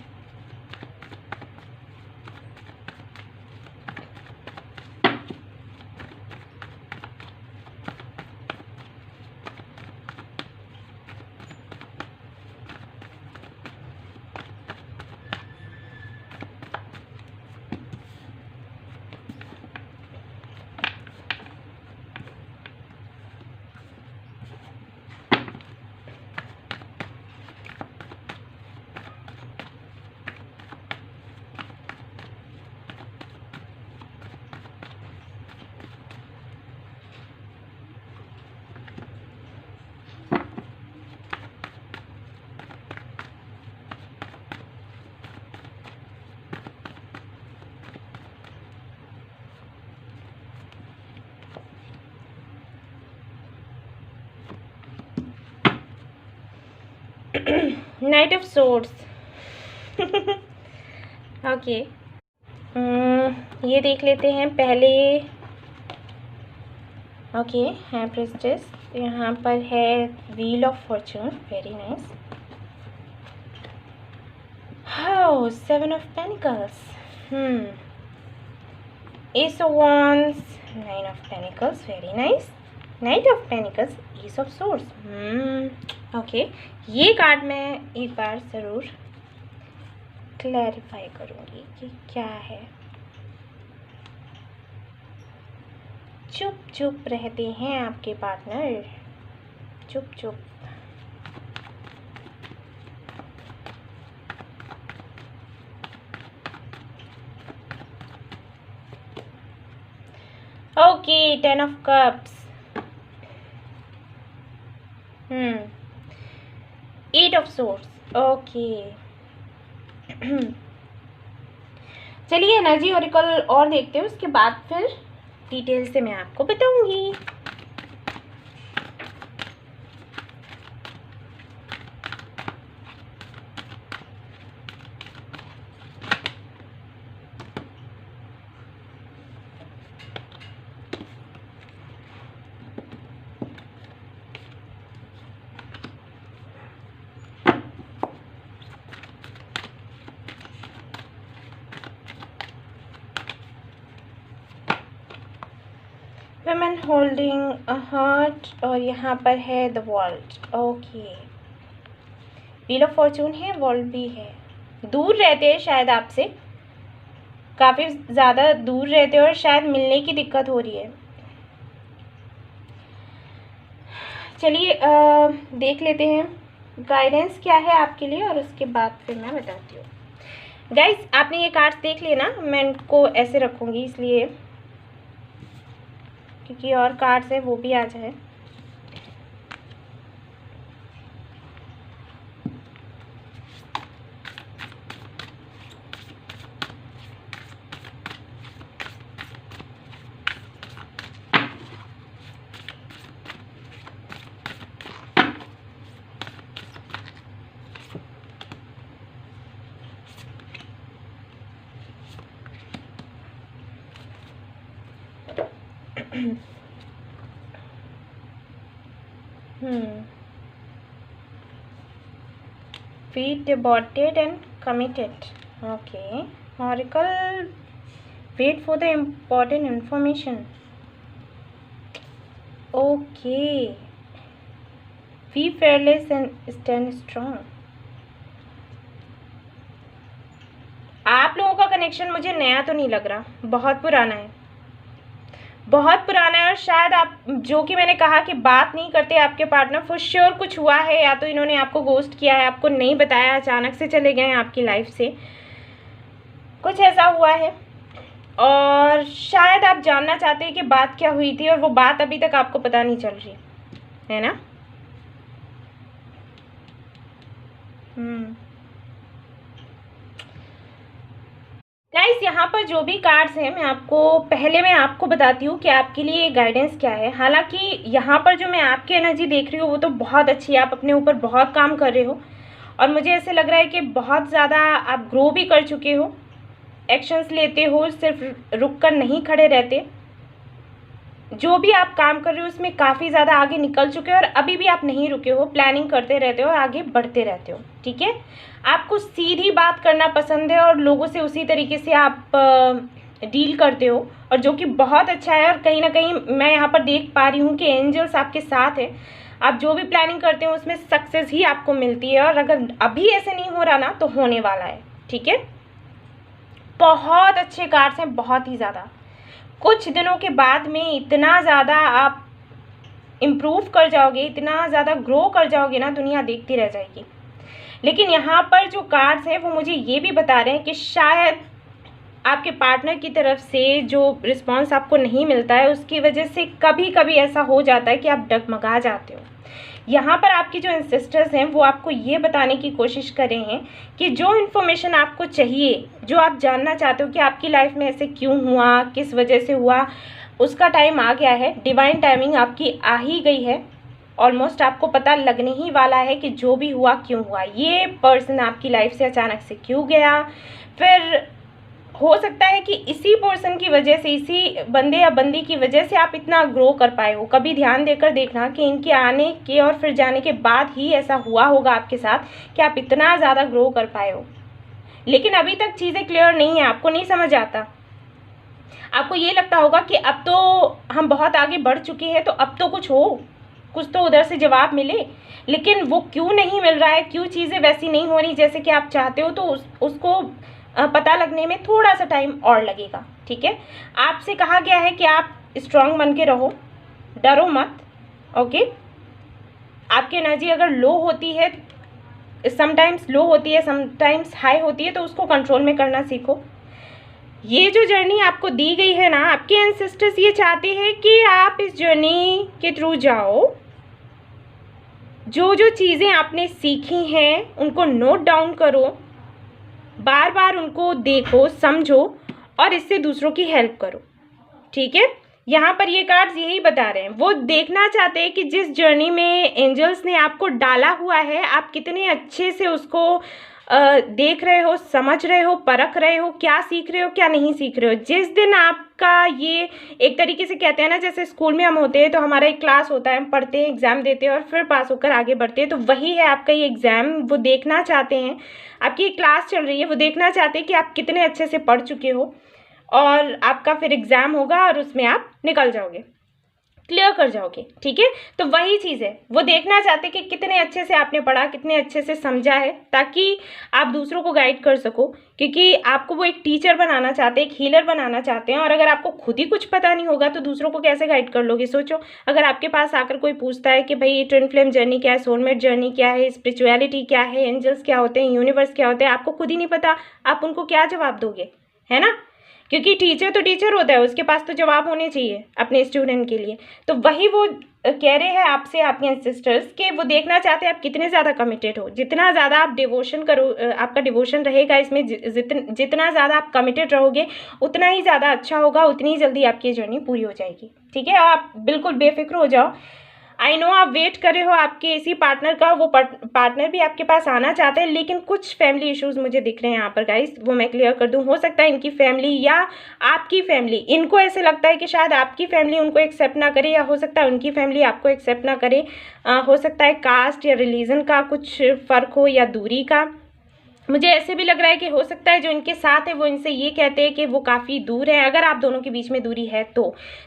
Night of swords. ओके, ये देख लेते हैं पहले। ओके, है प्रेस्टिस, यहाँ पर है wheel of Fortune, very nice. How, 7 of pentacles, S of wands, 9 of pentacles, very nice. Night of pentacles, S of swords। Okay, ये कार्ड मैं एक बार ज़रूर क्लैरिफाई करूँगी कि क्या है। चुप चुप रहते हैं आपके पार्टनर, चुप चुप। Okay, 10 of cups, 8 of swords. Okay, चलिए एनर्जी ओरेकल और देखते हैं, उसके बाद फिर डिटेल से मैं आपको बताऊंगी। वुमेन होल्डिंग अ हार्ट, और यहाँ पर है the world. Okay, wheel of Fortune है, वर्ल्ड भी है। दूर रहते हैं शायद आपसे, काफ़ी ज़्यादा दूर रहते हैं और शायद मिलने की दिक्कत हो रही है। चलिए देख लेते हैं गाइडेंस क्या है आपके लिए, और उसके बाद फिर मैं बताती हूँ। गाइस, आपने ये कार्ड्स देख लिए ना, मैं इनको ऐसे रखूँगी इसलिए क्योंकि और कार्ड्स है वो भी आ जाए। Be devoted and committed. Okay. Oracle, wait for the important information. Okay. Be fearless and stand strong. आप लोगों का कनेक्शन मुझे नया तो नहीं लग रहा, बहुत पुराना है, बहुत पुराना है। और शायद आप, जो कि मैंने कहा कि बात नहीं करते आपके पार्टनर, फॉर श्योर कुछ हुआ है, या तो इन्होंने आपको गोस्ट किया है, आपको नहीं बताया, अचानक से चले गए हैं आपकी लाइफ से, कुछ ऐसा हुआ है। और शायद आप जानना चाहते हैं कि बात क्या हुई थी, और वो बात अभी तक आपको पता नहीं चल रही है ना। गाइस, यहाँ पर जो भी कार्ड्स हैं, मैं आपको बताती हूँ कि आपके लिए गाइडेंस क्या है। हालांकि यहाँ पर जो मैं आपकी एनर्जी देख रही हूँ वो तो बहुत अच्छी है, आप अपने ऊपर बहुत काम कर रहे हो, और मुझे ऐसे लग रहा है कि बहुत ज़्यादा आप ग्रो भी कर चुके हो, एक्शंस लेते हो, सिर्फ रुक कर नहीं खड़े रहते। जो भी आप काम कर रहे हो उसमें काफ़ी ज़्यादा आगे निकल चुके हो, और अभी भी आप नहीं रुके हो, प्लानिंग करते रहते हो और आगे बढ़ते रहते हो। ठीक है, आपको सीधी बात करना पसंद है और लोगों से उसी तरीके से आप डील करते हो, और जो कि बहुत अच्छा है। और कहीं ना कहीं मैं यहाँ पर देख पा रही हूँ कि एंजल्स आपके साथ है। आप जो भी प्लानिंग करते हो उसमें सक्सेस ही आपको मिलती है, और अगर अभी ऐसे नहीं हो रहा ना तो होने वाला है। ठीक है, बहुत अच्छे कार्ड्स हैं, बहुत ही ज़्यादा। कुछ दिनों के बाद में इतना ज़्यादा आप इम्प्रूव कर जाओगे, इतना ज़्यादा ग्रो कर जाओगे ना, दुनिया देखती रह जाएगी। लेकिन यहाँ पर जो कार्ड्स हैं वो मुझे ये भी बता रहे हैं कि शायद आपके पार्टनर की तरफ से जो रिस्पांस आपको नहीं मिलता है, उसकी वजह से कभी कभी ऐसा हो जाता है कि आप डगमगा जाते हो। यहाँ पर आपकी जो एंसेस्टर्स हैं वो आपको ये बताने की कोशिश कर रहे हैं कि जो इन्फॉर्मेशन आपको चाहिए, जो आप जानना चाहते हो कि आपकी लाइफ में ऐसे क्यों हुआ, किस वजह से हुआ, उसका टाइम आ गया है। डिवाइन टाइमिंग आपकी आ ही गई है। ऑलमोस्ट आपको पता लगने ही वाला है कि जो भी हुआ क्यों हुआ, ये पर्सन आपकी लाइफ से अचानक से क्यों गया। फिर हो सकता है कि इसी पर्सन की वजह से, इसी बंदे या बंदी की वजह से आप इतना ग्रो कर पाए हो। कभी ध्यान देकर देखना कि इनके आने के और फिर जाने के बाद ही ऐसा हुआ होगा आपके साथ कि आप इतना ज़्यादा ग्रो कर पाए हो। लेकिन अभी तक चीज़ें क्लियर नहीं है, आपको नहीं समझ आता। आपको ये लगता होगा कि अब तो हम बहुत आगे बढ़ चुके हैं, तो अब तो कुछ हो, कुछ तो उधर से जवाब मिले। लेकिन वो क्यों नहीं मिल रहा है, क्यों चीज़ें वैसी नहीं हो रही जैसे कि आप चाहते हो, तो उसको पता लगने में थोड़ा सा टाइम और लगेगा। ठीक है, आपसे कहा गया है कि आप स्ट्रांग बन के रहो, डरो मत। ओके, आपकी एनर्जी अगर लो होती है, समटाइम्स लो होती है, समटाइम्स हाई होती है, तो उसको कंट्रोल में करना सीखो। ये जो जर्नी आपको दी गई है ना, आपके एंसेस्टर्स ये चाहते हैं कि आप इस जर्नी के थ्रू जाओ। जो जो चीज़ें आपने सीखी हैं उनको नोट डाउन करो, बार बार उनको देखो, समझो और इससे दूसरों की हेल्प करो। ठीक है, यहाँ पर ये कार्ड्स यही बता रहे हैं, वो देखना चाहते हैं कि जिस जर्नी में एंजल्स ने आपको डाला हुआ है, आप कितने अच्छे से उसको देख रहे हो, समझ रहे हो, परख रहे हो, क्या सीख रहे हो, क्या नहीं सीख रहे हो। जिस दिन आपका ये एक तरीके से कहते हैं ना, जैसे स्कूल में हम होते हैं तो हमारा एक क्लास होता है, हम पढ़ते हैं, एग्ज़ाम देते हैं और फिर पास होकर आगे बढ़ते हैं, तो वही है आपका ये एग्ज़ाम। वो देखना चाहते हैं, आपकी एक क्लास चल रही है, वो देखना चाहते हैं कि आप कितने अच्छे से पढ़ चुके हो, और आपका फिर एग्ज़ाम होगा और उसमें आप निकल जाओगे, क्लियर कर जाओगे। ठीक है, तो वही चीज़ है, वो देखना चाहते कि कितने अच्छे से आपने पढ़ा, कितने अच्छे से समझा है, ताकि आप दूसरों को गाइड कर सको। क्योंकि आपको वो एक टीचर बनाना चाहते हैं, एक हीलर बनाना चाहते हैं, और अगर आपको खुद ही कुछ पता नहीं होगा तो दूसरों को कैसे गाइड कर लोगे। सोचो, अगर आपके पास आकर कोई पूछता है कि भाई ट्विन फ्लेम जर्नी क्या है, सोलमेट जर्नी क्या है, स्पिरिचुअलिटी क्या है, एंजल्स क्या होते हैं, यूनिवर्स क्या होते हैं, आपको खुद ही नहीं पता, आप उनको क्या जवाब दोगे, है ना। क्योंकि टीचर तो टीचर होता है, उसके पास तो जवाब होने चाहिए अपने स्टूडेंट के लिए। तो वही वो कह रहे हैं आपसे, आपके एंसेस्टर्स, के वो देखना चाहते हैं आप कितने ज़्यादा कमिटेड हो। जितना ज़्यादा आप डिवोशन करो, आपका डिवोशन रहेगा इसमें, जितना ज़्यादा आप कमिटेड रहोगे उतना ही ज़्यादा अच्छा होगा, उतनी ही जल्दी आपकी जर्नी पूरी हो जाएगी। ठीक है, आप बिल्कुल बेफिक्र हो जाओ। आई नो आप वेट कर रहे हो आपके इसी पार्टनर का, वो पार्टनर भी आपके पास आना चाहते हैं, लेकिन कुछ फैमिली इश्यूज मुझे दिख रहे हैं यहाँ पर गाइस, वो मैं क्लियर कर दूँ। हो सकता है इनकी फैमिली या आपकी फैमिली, इनको ऐसे लगता है कि शायद आपकी फैमिली उनको एक्सेप्ट ना करे, या हो सकता है उनकी फैमिली आपको एक्सेप्ट ना करे। हो सकता है कास्ट या रिलीजन का कुछ फ़र्क हो, या दूरी का। मुझे ऐसे भी लग रहा है कि हो सकता है जो इनके साथ है वो इनसे ये कहते हैं कि वो काफ़ी दूर है। अगर आप दोनों के बीच में दूरी है तो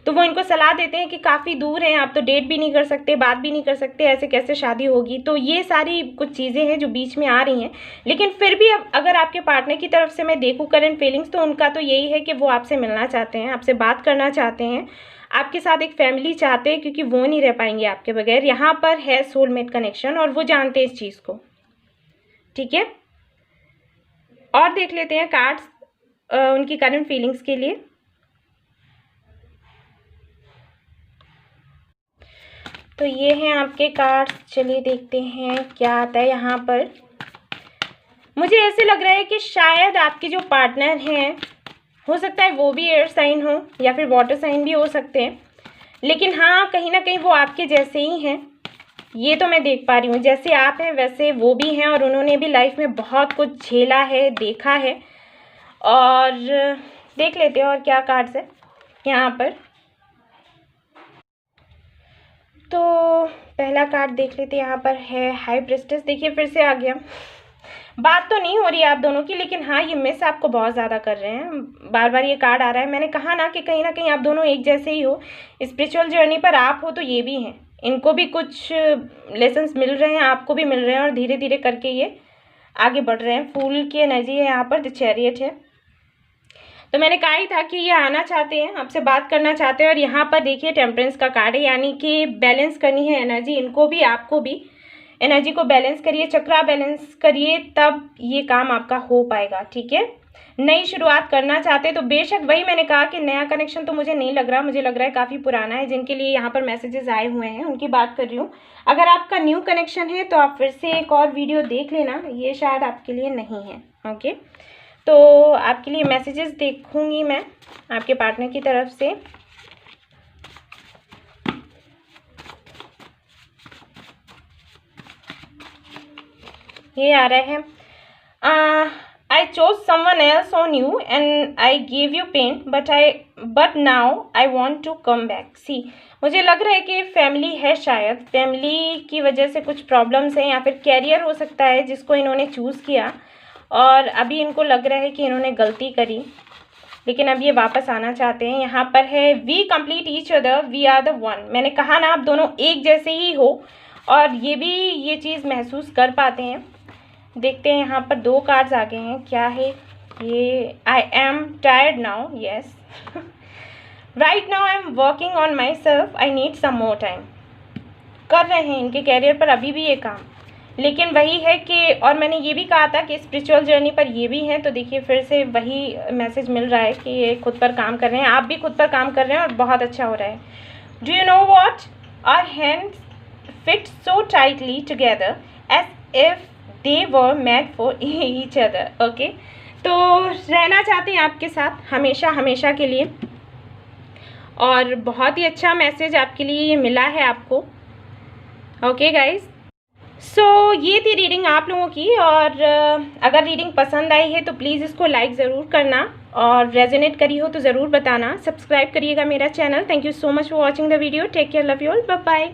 वो इनको सलाह देते हैं कि काफ़ी दूर हैं आप, तो डेट भी नहीं कर सकते, बात भी नहीं कर सकते, ऐसे कैसे शादी होगी। तो ये सारी कुछ चीज़ें हैं जो बीच में आ रही हैं। लेकिन फिर भी अब अगर आपके पार्टनर की तरफ से मैं देखूँ करंट फीलिंग्स, तो उनका तो यही है कि वो आपसे मिलना चाहते हैं, आपसे बात करना चाहते हैं, आपके साथ एक फैमिली चाहते हैं, क्योंकि वो नहीं रह पाएंगे आपके बगैर। यहाँ पर है सोलमेट कनेक्शन, और वो जानते हैं इस चीज़ को। ठीक है, और देख लेते हैं कार्ड्स उनकी करंट फीलिंग्स के लिए। तो ये हैं आपके कार्ड्स, चलिए देखते हैं क्या आता है यहाँ पर। मुझे ऐसे लग रहा है कि शायद आपके जो पार्टनर हैं, हो सकता है वो भी एयर साइन हो या फिर वाटर साइन भी हो सकते हैं, लेकिन हाँ कहीं ना कहीं वो आपके जैसे ही हैं। ये तो मैं देख पा रही हूँ, जैसे आप हैं वैसे वो भी हैं, और उन्होंने भी लाइफ में बहुत कुछ झेला है, देखा है। और देख लेते हैं और क्या कार्ड्स है यहाँ पर। तो पहला कार्ड देख लेते हैं, यहाँ पर है हाई प्रिस्टेस। देखिए फिर से आ गया, बात तो नहीं हो रही है आप दोनों की, लेकिन हाँ ये मिस आपको बहुत ज़्यादा कर रहे हैं, बार बार ये कार्ड आ रहा है। मैंने कहा ना कि कहीं ना कहीं आप दोनों एक जैसे ही हो, स्पिरिचुअल जर्नी पर आप हो तो ये भी हैं, इनको भी कुछ लेसन्स मिल रहे हैं, आपको भी मिल रहे हैं, और धीरे धीरे करके ये आगे बढ़ रहे हैं। फूल की एनर्जी है यहाँ पर, द चैरियट है। तो मैंने कहा ही था कि ये आना चाहते हैं, आपसे बात करना चाहते हैं। और यहाँ पर देखिए टेम्परेंस का कार्ड है, यानी कि बैलेंस करनी है एनर्जी, इनको भी आपको भी। एनर्जी को बैलेंस करिए, चक्रा बैलेंस करिए, तब ये काम आपका हो पाएगा। ठीक है, नई शुरुआत करना चाहते हैं तो बेशक, वही मैंने कहा कि नया कनेक्शन तो मुझे नहीं लग रहा, मुझे लग रहा है काफ़ी पुराना है। जिनके लिए यहाँ पर मैसेजेस आए हुए हैं उनकी बात कर रही हूँ। अगर आपका न्यू कनेक्शन है तो आप फिर से एक और वीडियो देख लेना, ये शायद आपके लिए नहीं है। ओके, तो आपके लिए मैसेजेस देखूंगी मैं आपके पार्टनर की तरफ से। ये आ रहा है I chose someone else on you and I gave you pain but now I want to come back. See, मुझे लग रहा है कि फैमिली है, शायद फैमिली की वजह से कुछ प्रॉब्लम्स हैं या फिर कैरियर हो सकता है जिसको इन्होंने चूज़ किया और अभी इनको लग रहा है कि इन्होंने गलती करी, लेकिन अब ये वापस आना चाहते हैं। यहाँ पर है we complete each other, we are the one. मैंने कहा ना, आप दोनों एक जैसे ही हो और ये भी ये चीज़ महसूस कर पाते हैं। देखते हैं, यहाँ पर 2 कार्ड्स आ गए हैं, क्या है ये? I am tired now, yes. Right now I am working on myself, I need some more time. कर रहे हैं इनके कैरियर पर अभी भी ये काम, लेकिन वही है कि, और मैंने ये भी कहा था कि स्पिरिचुअल जर्नी पर ये भी हैं, तो देखिए फिर से वही मैसेज मिल रहा है कि ये खुद पर काम कर रहे हैं, आप भी खुद पर काम कर रहे हैं और बहुत अच्छा हो रहा है। Do you know what? Our hands fit so tightly together as if they were made for each other. Okay, तो रहना चाहते हैं आपके साथ हमेशा हमेशा के लिए, और बहुत ही अच्छा मैसेज आपके लिए ये मिला है आपको। ओके गाइज, सो ये थी रीडिंग आप लोगों की, और अगर रीडिंग पसंद आई है तो प्लीज़ इसको लाइक ज़रूर करना, और रेजोनेट करी हो तो ज़रूर बताना। सब्सक्राइब करिएगा मेरा channel. Thank you so much for watching the video. Take care, love you all, bye bye.